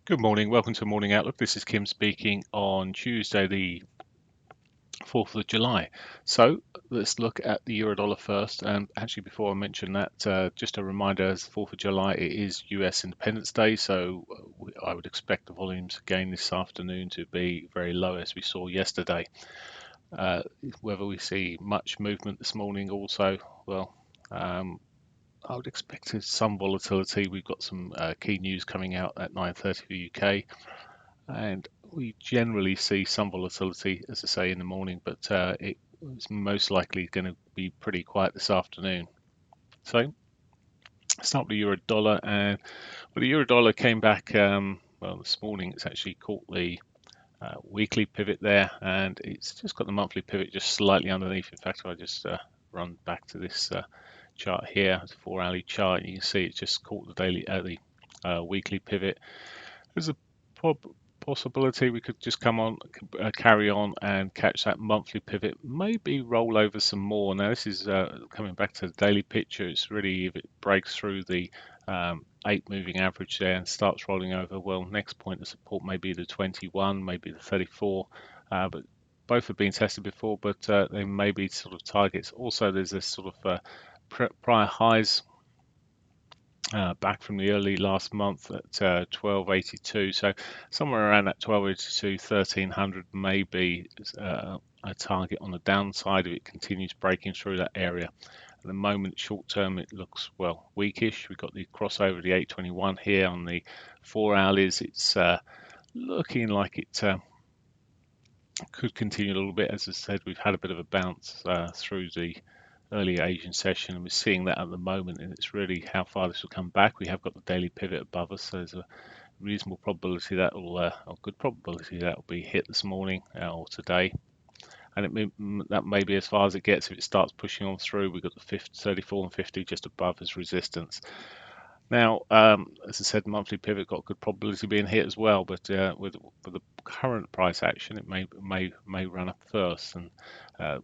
Good morning, welcome to Morning Outlook. This is Kim speaking on Tuesday, the 4th of July. So let's look at the euro dollar first. And actually, before I mention that, just a reminder, as 4th of July, it is US Independence Day. So I would expect the volumes again this afternoon to be very low, as we saw yesterday. Whether we see much movement this morning also, well, I would expect some volatility. We've got some key news coming out at 9:30 for the UK, and we generally see some volatility, as I say, in the morning, but it's most likely going to be pretty quiet this afternoon. So start with the euro dollar, and well, the euro dollar came back. Well, this morning it's actually caught the weekly pivot there, and it's just got the monthly pivot just slightly underneath. In fact, if I just run back to this chart here, it's a 4-hourly chart, and you can see it's just caught the weekly pivot. There's a possibility we could just come on, carry on and catch that monthly pivot, maybe roll over some more. Now this is coming back to the daily picture. It's really, if it breaks through the 8 moving average there and starts rolling over, well, next point of support may be the 21, maybe the 34, but both have been tested before, but they may be sort of targets. Also, there's this sort of prior highs back from the early last month at 1282, so somewhere around that 1282, 1300 may be a target on the downside if it continues breaking through that area. At the moment, short term, it looks, well, weakish. We've got the crossover of the 821 here on the 4-hourlies. It's looking like it could continue a little bit. As I said, we've had a bit of a bounce through the early Asian session, and we're seeing that at the moment, and it's really how far this will come back. We have got the daily pivot above us, so there's a reasonable probability that will, or good probability that will be hit this morning or today, and that may be as far as it gets. If it starts pushing on through, we've got the 34 and 50 just above as resistance. Now, as I said, monthly pivot got good probability of being hit as well, but with the current price action, it may run up first, and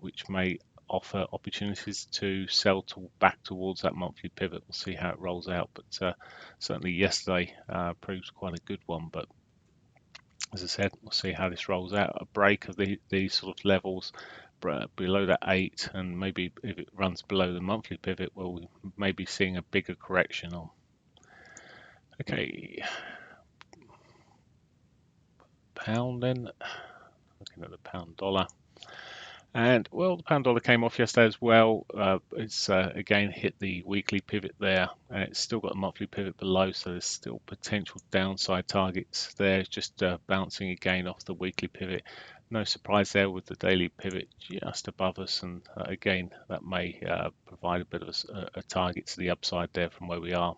which may offer opportunities to sell back towards that monthly pivot. We'll see how it rolls out, but certainly yesterday proved quite a good one. But as I said, we'll see how this rolls out. A break of these sort of levels below that 8, and maybe if it runs below the monthly pivot, well, we may be seeing a bigger correction on. Okay, pound then, looking at the pound dollar. And well, the pound dollar came off yesterday as well. It's again hit the weekly pivot there, and it's still got a monthly pivot below, so there's still potential downside targets there. It's just bouncing again off the weekly pivot. No surprise there with the daily pivot just above us, and again, that may provide a bit of a target to the upside there from where we are.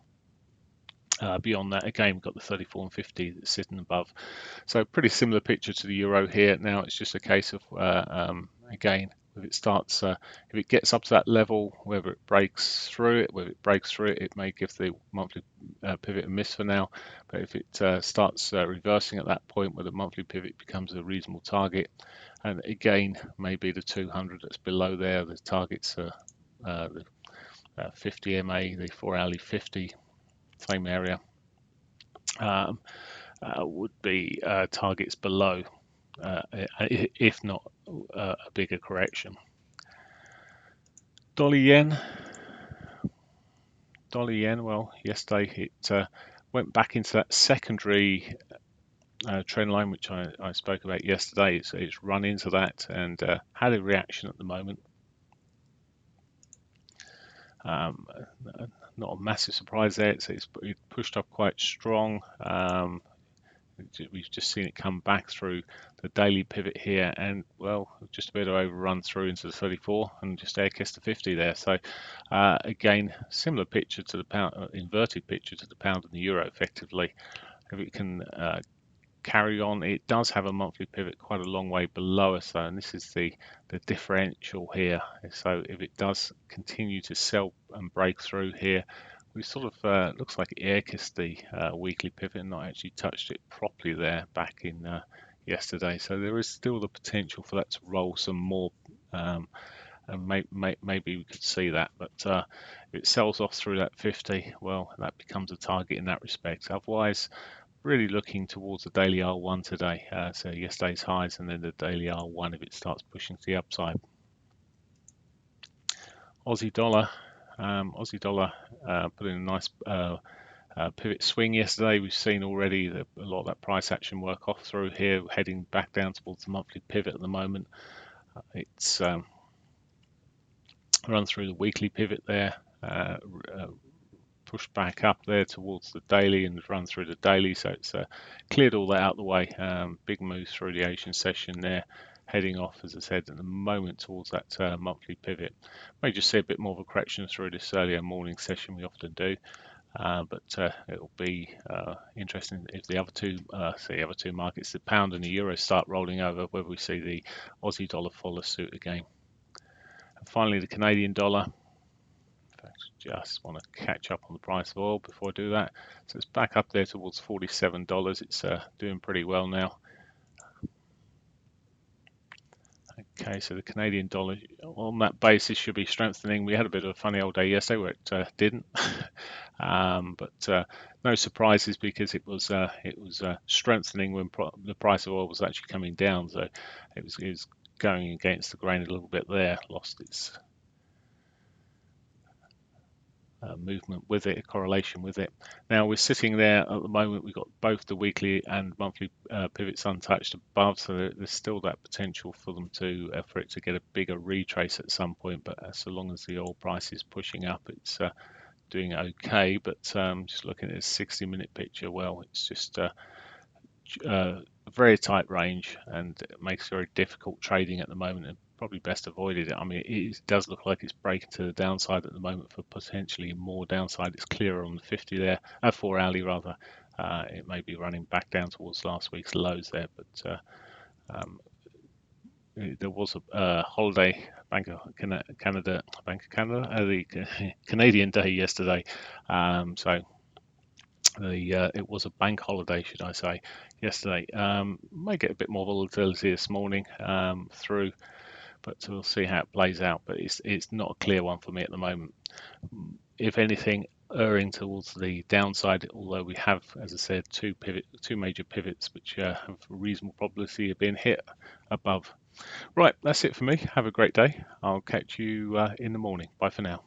Beyond that, again, we've got the 34 and 50 that's sitting above. So pretty similar picture to the euro here. Now it's just a case of, again, if it starts, if it gets up to that level, whether it breaks through it, it may give the monthly pivot a miss for now. But if it starts reversing at that point where the monthly pivot becomes a reasonable target, and again, maybe the 200 that's below there, the targets are the 50 MA, the 4-hourly 50, same area, would be targets below, if not a bigger correction. Dollar yen, well, yesterday it went back into that secondary trend line, which I spoke about yesterday. It's run into that and had a reaction at the moment. Not a massive surprise there. It's pushed up quite strong. We've just seen it come back through the daily pivot here, and well, just a bit of overrun through into the 34 and just air kissed the 50 there. So again, similar picture to the pound, inverted picture to the pound and the euro effectively. If it can carry on, it does have a monthly pivot quite a long way below us, though, and this is the differential here. So if it does continue to sell and break through here, we sort of looks like it air kissed the weekly pivot and not actually touched it properly there back in yesterday. So there is still the potential for that to roll some more and maybe we could see that, but if it sells off through that 50, well, that becomes a target in that respect. Otherwise, really looking towards the daily R1 today, so yesterday's highs and then the daily R1 if it starts pushing to the upside. Aussie dollar, put in a nice pivot swing yesterday. We've seen already a lot of that price action work off through here, heading back down towards the monthly pivot at the moment. It's run through the weekly pivot there, pushed back up there towards the daily and run through the daily, so it's cleared all that out of the way. Big moves through the Asian session there, heading off, as I said, at the moment towards that monthly pivot. May just see a bit more of a correction through this earlier morning session, we often do. But it'll be interesting if the other two markets, the pound and the euro, start rolling over, whether we see the Aussie dollar follow suit again. And finally, the Canadian dollar. I just want to catch up on the price of oil before I do that. So it's back up there towards $47. It's doing pretty well now. Okay, so the Canadian dollar on that basis should be strengthening. We had a bit of a funny old day yesterday where it didn't, but no surprises because it was strengthening when the price of oil was actually coming down. So it was going against the grain a little bit there, lost its movement with it, a correlation with it. Now we're sitting there at the moment, we've got both the weekly and monthly pivots untouched above, so there's still that potential for them to for it to get a bigger retrace at some point, but so long as the oil price is pushing up, it's doing okay. But just looking at this 60-minute picture, well, it's just a very tight range, and it makes very difficult trading at the moment, and probably best avoided it. I mean, it does look like it's breaking to the downside at the moment for potentially more downside. It's clearer on the 50 there, 4 hourly rather. It may be running back down towards last week's lows there, but there was a holiday, Bank of Canada, the Canadian day yesterday, so it was a bank holiday, should I say, yesterday. May get a bit more volatility this morning through, but we'll see how it plays out. But it's not a clear one for me at the moment. If anything, erring towards the downside, although we have, as I said, two major pivots which have a reasonable probability of being hit above. Right, that's it for me. Have a great day. I'll catch you in the morning. Bye for now.